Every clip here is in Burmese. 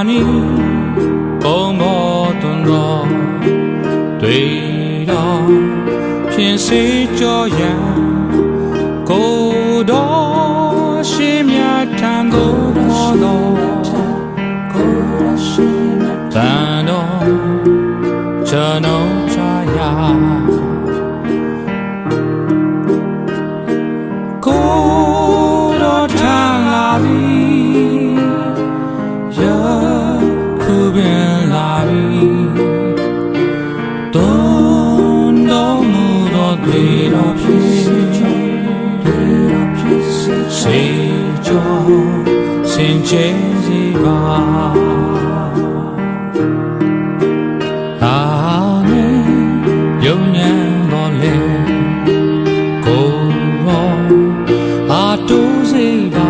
နီဘုံဘောသွန်တော်တွေ့တော်ဖြစ်စေကြောရန်ကိုတော်ရှင်မြတ်ထံသို့ခေါ်တော်တန်တော်ကျွန်တော်ချရာကိုတော်ထံလာပြီယခုပင်လာပြီတွန်းတော်မူသောတွေ့တော်ဖြစ်စေကြောစင်ကြယ်စေပါအာမေယုံညံတော်လေကိုရောအာတူစေပါ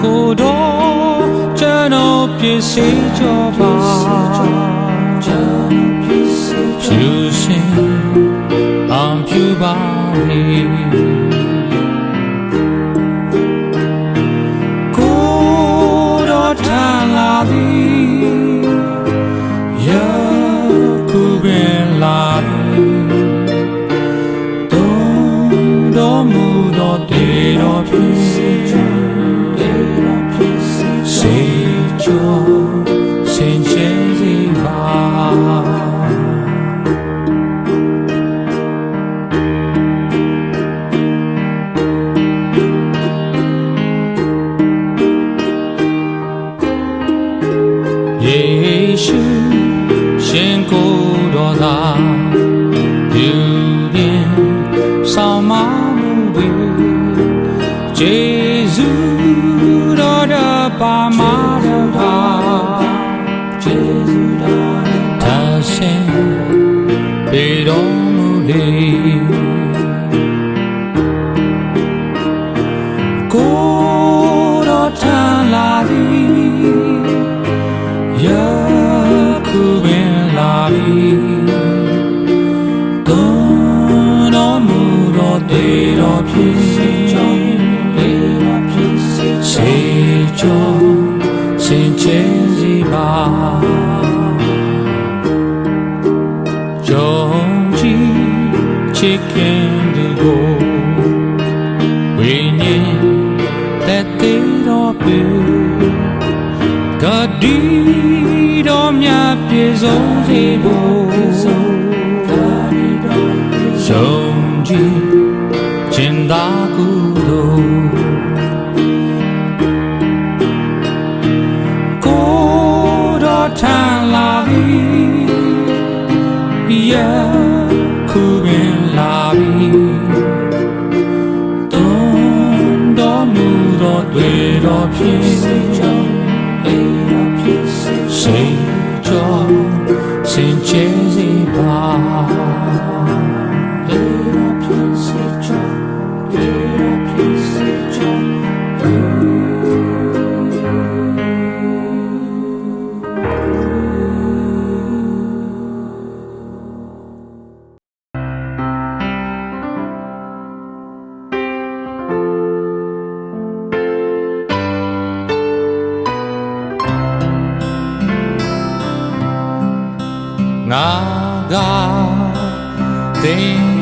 ကိုတော်ကျွန်တော်ပြည့်စေကြောပါဖြူစင်အောင်ဖြူပါလေယခုပင်လာပြီတွန်းတော်မူသောတေတော်ဖြစ်စေကြောစင်ကြယ်စေပါယေရှုရှင်ကိုယ်တော်သာပြုပြင်ဆောင်မမှုပေယေရှုတော်တပါမတော်ပါယေရှုတော်တဆင်ပေတော်မူလေကိုယ်တော်ထံလာသည်ယခုပင်လာပြီတွန်းတော်မူသောတေတော်ဖြစ်စေကြောစင်ကြယ်စေပါယုံကြည်ချစ်ခင်သူကိုဝိညာဉ်သက်သေးတော်ပေဂတိတော်မြတ်ပြေဆုံးစေဖို့ယုံကြည်ခြင်းသာကုသိုလ်ကိုတော်ထံလာပြီယခုပင်လာပြီတွန်းတော်မူသောတွေ့တော်ဖြစ်စေကြောင်းစေကြောစင်ကြယ်စေပါတေတော်ဖြစ်စေကြောတေတော်ဖြစ်စေကြောငါကသင်